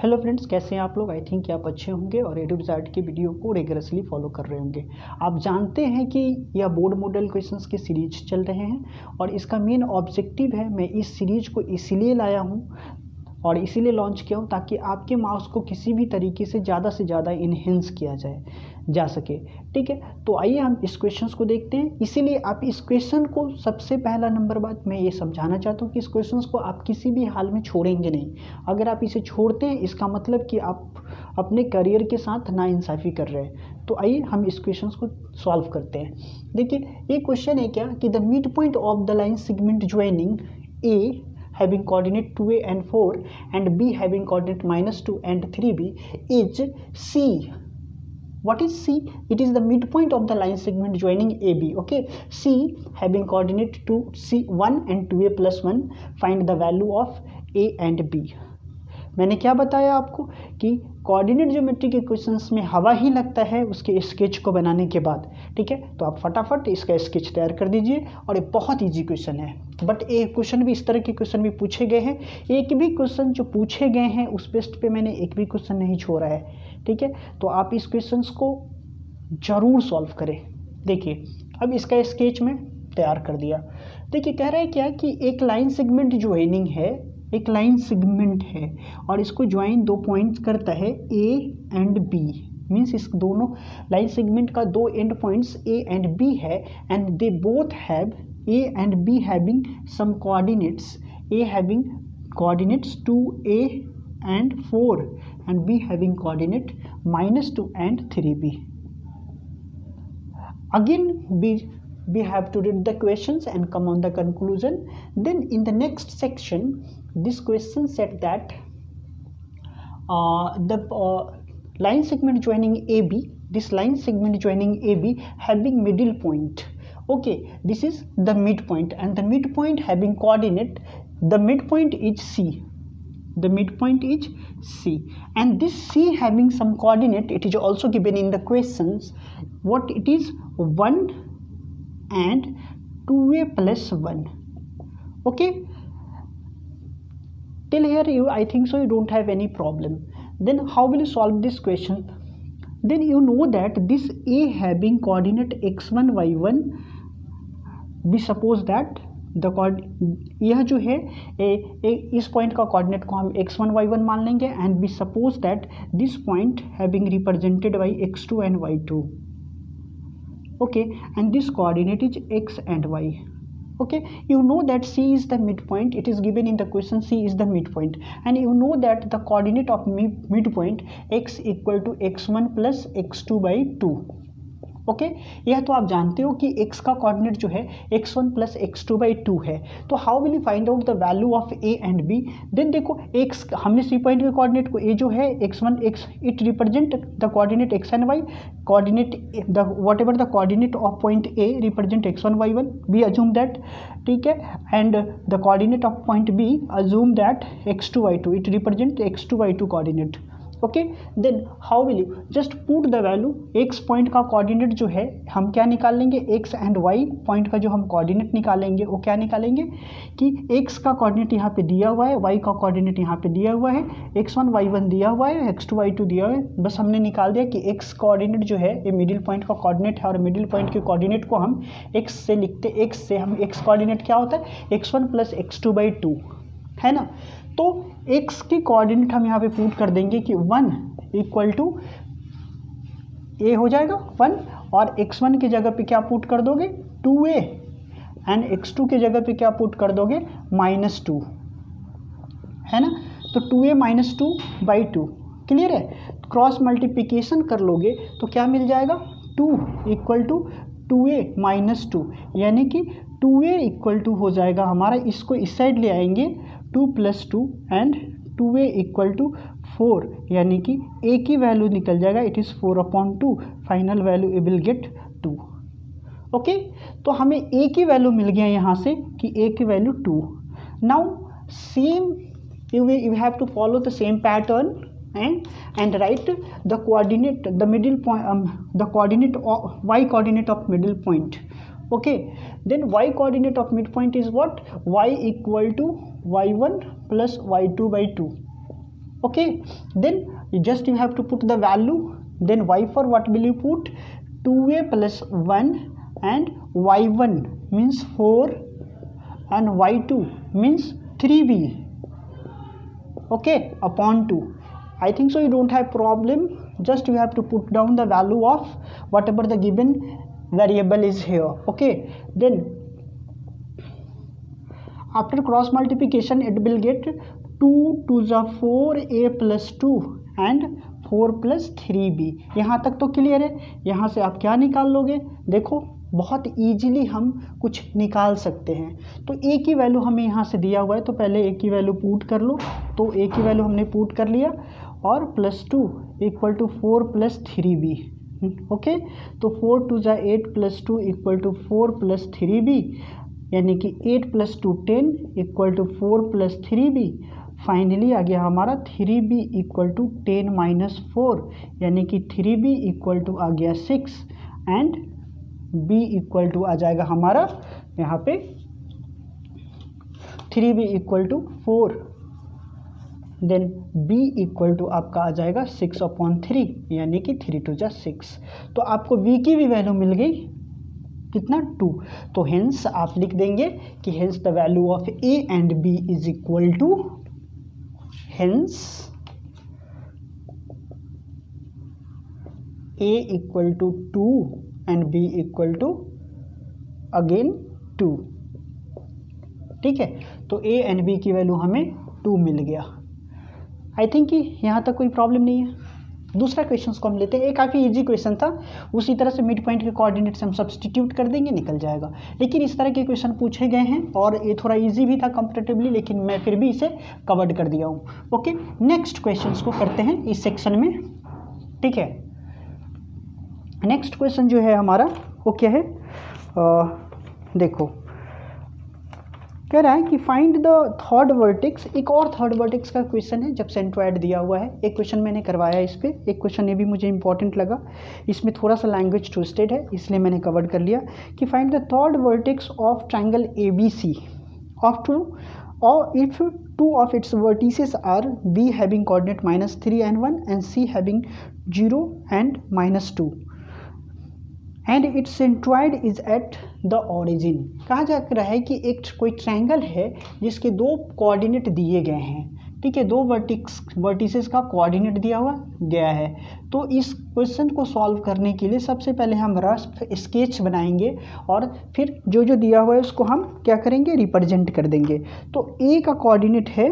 Hello friends, कैसे हैं आप लोग। आई थिंक आप अच्छे होंगे और एडुबसाइट की वीडियो को रेगुलरली फॉलो कर रहे होंगे। आप जानते हैं कि यह बोर्ड मॉडल क्वेश्चंस की सीरीज चल रहे हैं और इसका मेन ऑब्जेक्टिव है, मैं इस सीरीज को इसीलिए लाया हूँ और इसीलिए लॉन्च किया हूँ ताकि आपके मार्क्स को किसी भी तरीके से ज़्यादा इन्हेंस किया जा सके। ठीक है, तो आइए हम इस क्वेश्चंस को देखते हैं। इसीलिए आप इस क्वेश्चन को, सबसे पहला नंबर बात मैं ये समझाना चाहता हूँ कि इस क्वेश्चंस को आप किसी भी हाल में छोड़ेंगे नहीं। अगर आप इसे छोड़ते हैं इसका मतलब कि आप अपने करियर के साथ नाइंसाफ़ी कर रहे हैं। तो आइए हम इस क्वेश्चंस को सॉल्व करते हैं। देखिए, ये क्वेश्चन है क्या कि the mid point of the line segment joining A having coordinate 2a and 4 and b having coordinate -2 and 3b is C. What is C? It is the midpoint of the line segment joining AB. Okay, C having coordinate 2 C1 and 2a plus 1. Find the value of A and B. मैंने क्या बताया आपको कि coordinate geometry के questions में हवा ही लगता है उसके स्केच को बनाने के बाद। ठीक है, तो आप फटाफट इसका स्केच तैयार कर दीजिए और ये बहुत इजी क्वेश्चन है। बट एक क्वेश्चन भी, इस तरह के क्वेश्चन भी पूछे गए हैं। एक भी क्वेश्चन जो पूछे गए हैं उस बेस्ट पे मैंने एक भी क्वेश्चन नहीं छोड़ा है। ठीक है, तो आप इस क्वेश्चन को ज़रूर सॉल्व करें। देखिए, अब इसका स्केच में तैयार कर दिया। देखिए, कह रहा है क्या कि एक लाइन सेगमेंट ज्वाइनिंग है, एक लाइन सेगमेंट है और इसको ज्वाइन दो पॉइंट्स करता है ए एंड बी। मीन्स इस दोनों लाइन सेगमेंट का दो end points A and B है and they both have A and B having some coordinates, A having coordinates 2a and 4 and b having coordinate -2 and 3b. Again we have to read the questions and come on the conclusion. Then in the next section this question said that the line segment joining AB, this line segment joining AB having middle point. Okay, this is the midpoint and the midpoint having coordinate, the midpoint is C, the midpoint is C and this C having some coordinate, it is also given in the questions. What it is? 1 and 2a plus 1. Okay, till here you, I think so you don't have any problem. Then how will you solve this question? Then you know that this A having coordinate x1 y1, we suppose that the यह जो है इस point का coordinate को हम x1 y1 मान लेंगे and we suppose that this point having represented by x2 and y2. Okay, and this coordinate is x and y. Okay, you know that C is the midpoint, it is given in the question C is the midpoint and you know that the coordinate of midpoint x equal to x1 plus x2 by 2. Okay, यह तो आप जानते हो कि x का coordinate जो है x1 plus x2 by 2 है। तो how will you find out the value of a and b? Then देखो, x हमने सी पॉइंट के कोऑर्डिनेट को a जो है x1 x, it represent the coordinate x and y, coordinate the whatever the coordinate of point a represent x1 y1, we assume that. ठीक है, and the coordinate of point b assume that x2 y2, it represent x2 y2 coordinate. Okay, then how will you just put the value, x point का coordinate जो है हम क्या निकाल लेंगे, x and y point का जो हम कोऑर्डिनेट निकालेंगे वो क्या निकालेंगे कि x का कोऑर्डिनेट यहाँ पे दिया हुआ है, y का कोऑर्डिनेट यहाँ पे दिया हुआ है, x1 y1 दिया हुआ है, x2 y2 दिया हुआ है। बस हमने निकाल दिया कि x कोऑर्डिनेट जो है ये मिडिल पॉइंट का कोऑर्डिनेट है और मिडिल पॉइंट के कोऑर्डिनेट को हम x से लिखते, x से हम x कोऑर्डिनेट क्या होता है x1 प्लस x2 बाई 2 है ना। तो x की कोऑर्डिनेट हम यहाँ पे पुट कर देंगे कि 1 इक्वल टू a हो जाएगा 1 और x1 की जगह पे क्या पुट कर दोगे 2a एंड x2 की जगह पे क्या पुट कर दोगे -2 है ना। तो 2a माइनस 2 बाई 2 क्लियर है। क्रॉस मल्टीप्लिकेशन कर लोगे तो क्या मिल जाएगा 2 इक्वल टू 2a माइनस 2, यानी कि 2a इक्वल टू हो जाएगा हमारा, इसको इस साइड ले आएंगे 2 plus 2 and 2a equal to 4, यानी कि a की वैल्यू निकल जाएगा, it is 4/2, final value we will get 2। Okay, तो हमें a की वैल्यू मिल गया यहाँ से कि a की value 2। Now same you have to follow the same pattern and write the coordinate, the middle point, the coordinate of y coordinate of middle point. Okay, then y coordinate of midpoint is what? Y equal to y1 plus y2 by 2. Okay, then you have to put the value. Then y for what will you put? 2a plus 1 and y1 means 4 and y2 means 3b. Okay, upon 2. I think so you don't have problem. Just you have to put down the value of whatever the given variable is here. Okay, then after cross multiplication it will get 2 to the 4a plus 2 and 4 plus 3b. यहाँ तक तो clear है। यहाँ से आप क्या निकाल लोगे? देखो बहुत इजीली हम कुछ निकाल सकते हैं। तो a की वैल्यू हमें यहाँ से दिया हुआ है, तो पहले a की वैल्यू पुट कर लो। तो a की वैल्यू हमने पुट कर लिया और plus 2 equal to 4 plus 3b। Okay, तो 4 टू ज़ा 8 plus 2 equal to 4 plus 3b, यानी कि 8 plus 2 10 equal to 4 plus 3b। Finally आ गया हमारा 3b इक्वल टू 10 माइनस 4, यानी कि 3b इक्वल टू आ गया 6 एंड b इक्वल टू आ जाएगा हमारा यहाँ पे 3b equal to 4, then b equal to आपका आ जाएगा 6/3, यानी कि 3 टू जा 6। तो आपको b की भी वैल्यू मिल गई कितना? 2। तो हेंस आप लिख देंगे कि hence the value of a and b is equal to, hence a equal to 2 and b equal to again 2। ठीक है, तो a एंड b की वैल्यू हमें 2 मिल गया। आई थिंक कि यहाँ तक कोई प्रॉब्लम नहीं है। दूसरा क्वेश्चन को हम लेते हैं। ये काफ़ी इजी क्वेश्चन था, उसी तरह से मिड पॉइंट के कोऑर्डिनेट से हम सब्स्टिट्यूट कर देंगे, निकल जाएगा। लेकिन इस तरह के क्वेश्चन पूछे गए हैं और ये थोड़ा इजी भी था कंपैरेटिवली, लेकिन मैं फिर भी इसे कवर्ड कर दिया हूँ। ओके, नेक्स्ट क्वेश्चन को करते हैं इस सेक्शन में। ठीक है, नेक्स्ट क्वेश्चन जो है हमारा वो क्या है? देखो कह रहा है कि फाइंड द थर्ड वर्टेक्स। एक और थर्ड वर्टेक्स का क्वेश्चन है जब सेंट्रोइड दिया हुआ है। एक क्वेश्चन मैंने करवाया इस पर, एक क्वेश्चन ये भी मुझे इंपॉर्टेंट लगा, इसमें थोड़ा सा लैंग्वेज ट्विस्टेड है इसलिए मैंने कवर कर लिया कि find the third vertex of triangle ABC of 2 और if 2 of its vertices are B having coordinate -3 and 1 and C having 0 and -2 and it's centroid is at the origin. कहा जा रहा है कि एक कोई ट्रायंगल है जिसके 2 कोऑर्डिनेट दिए गए हैं। ठीक है, 2 वर्टिसेस का कोऑर्डिनेट दिया हुआ गया है। तो इस क्वेश्चन को सॉल्व करने के लिए सबसे पहले हम रफ स्केच बनाएंगे और फिर जो जो दिया हुआ है उसको हम क्या करेंगे? रिप्रेजेंट कर देंगे। तो ए का कोऑर्डिनेट है,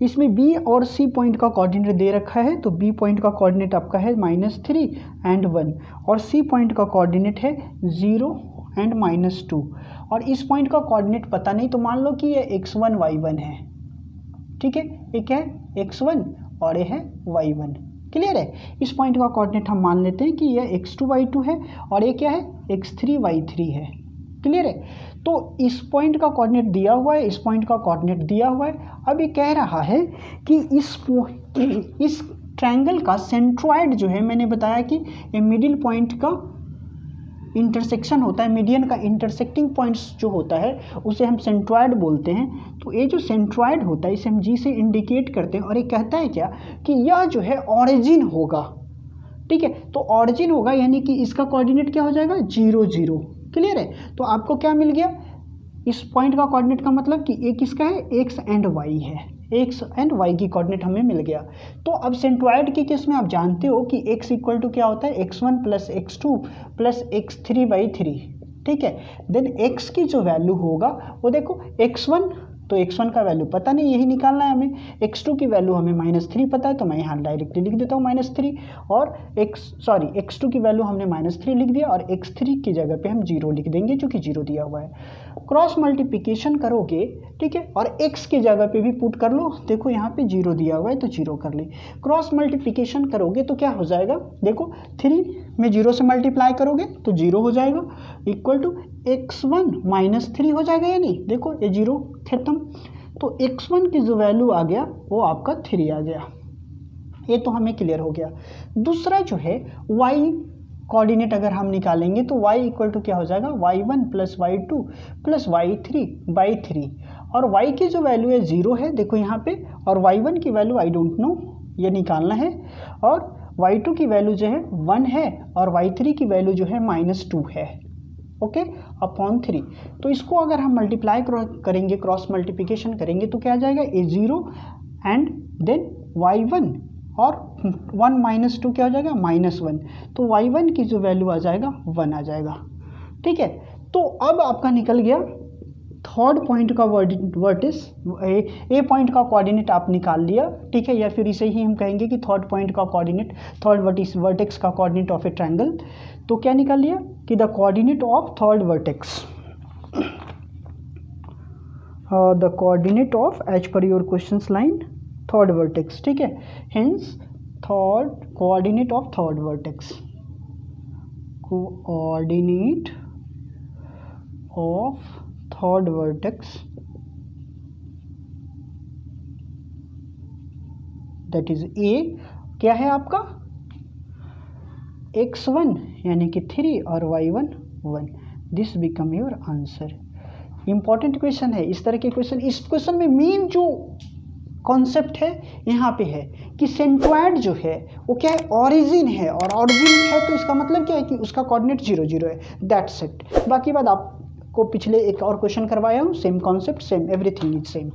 इसमें बी और सी पॉइंट का कोऑर्डिनेट दे रखा है। तो बी पॉइंट का कोऑर्डिनेट आपका है -3 एंड 1 और सी पॉइंट का कोऑर्डिनेट है 0 एंड -2 और इस पॉइंट का कोऑर्डिनेट पता नहीं, तो मान लो कि ये x1 y1 है। ठीक है, एक है x1 और ये है y1। क्लियर है? इस पॉइंट का कोऑर्डिनेट हम मान लेते हैं कि यह x2 y2 है और ये क्या है? x3 y3 है। क्लियर है? तो इस पॉइंट का कोऑर्डिनेट दिया हुआ है, इस पॉइंट का कोऑर्डिनेट दिया हुआ है। अब ये कह रहा है कि इस ट्रायंगल का सेंट्रॉइड जो है, मैंने बताया कि ये मिडिल पॉइंट का इंटरसेक्शन होता है, मीडियन का इंटरसेक्टिंग पॉइंट्स जो होता है उसे हम सेंट्रॉइड बोलते हैं। तो ये जो सेंट्रॉइड होता है इसे हम जी से इंडिकेट करते हैं और ये कहता है क्या कि यह जो है ऑरिजिन होगा। ठीक है, तो ऑरिजिन होगा यानी कि इसका कोऑर्डिनेट क्या हो जाएगा? 0 0। क्लियर है? तो आपको क्या मिल गया? इस पॉइंट का कोऑर्डिनेट का मतलब कि एक किसका है? एक्स एंड वाई है। एक्स एंड वाई की कोऑर्डिनेट हमें मिल गया। तो अब सेंट्रॉइड के केस में आप जानते हो कि एक्स इक्वल टू क्या होता है? x1 plus x2 plus x3/3। ठीक है, देन एक्स की जो वैल्यू होगा वो देखो x1, तो x1 का वैल्यू पता नहीं, यही निकालना है हमें। x2 की वैल्यू हमें -3 पता है, तो मैं यहाँ डायरेक्टली लिख देता हूँ -3 और x2 की वैल्यू हमने -3 लिख दिया और x3 की जगह पे हम 0 लिख देंगे क्योंकि 0 दिया हुआ है। क्रॉस मल्टीप्लिकेशन करोगे, ठीक है, और x की जगह पे भी पुट कर लो। देखो यहाँ पे 0 दिया हुआ है तो 0 कर ले। क्रॉस मल्टीप्लिकेशन करोगे तो क्या हो जाएगा? देखो 3 में 0 से मल्टीप्लाई करोगे तो 0 हो जाएगा, इक्वल टू x1 -3 हो जाएगा या नहीं? देखो ये 0 खत्म, तो x1 की जो वैल्यू आ गया वो आपका 3 आ गया। ये तो हमें क्लियर हो गया। दूसरा जो है y कोऑर्डिनेट अगर हम निकालेंगे तो y इक्वल टू क्या हो जाएगा, y1 plus y2 plus y3 और y की जो वैल्यू है 0 है देखो यहाँ पे, और y1 की वैल्यू आई डोंट नो, ये निकालना है, और y2 की वैल्यू जो है 1 है और y3 की वैल्यू जो है -2 है, ओके, अपॉन 3। तो इसको अगर हम मल्टीप्लाई करेंगे, क्रॉस मल्टीप्लिकेशन करेंगे तो क्या आ जाएगा, a0 एंड देन y1 और 1 माइनस 2 क्या हो जाएगा, -1। तो y1 की जो वैल्यू आ जाएगा 1 आ जाएगा, ठीक है। तो अब आपका निकल गया थर्ड पॉइंट का वर्टिस, ए पॉइंट का कोऑर्डिनेट आप निकाल लिया, ठीक है, या फिर इसे ही हम कहेंगे कि थर्ड पॉइंट का कोऑर्डिनेट, थर्ड वर्टेक्स का कोऑर्डिनेट ऑफ ए ट्रायंगल। तो क्या निकाल लिया कि the coordinate of third vertex, the coordinate of as per your questions line third vertex, ठीक है, hence third coordinate of third vertex, coordinate of third vertex that is A, क्या है आपका x1 यानी कि 3 और y1 1, this become your answer. Important question है, इस तरह के क्वेश्चन, इस क्वेश्चन में मेन जो कॉन्सेप्ट है यहाँ पे है कि सेंट्रॉइड जो है वो क्या है, ऑरिजिन है, और ऑरिजिन है तो इसका मतलब क्या है कि उसका कोऑर्डिनेट 0 0 है, दैट्स इट। बाकी बात आपको पिछले एक और क्वेश्चन करवाया हूँ, same concept, same everything is same.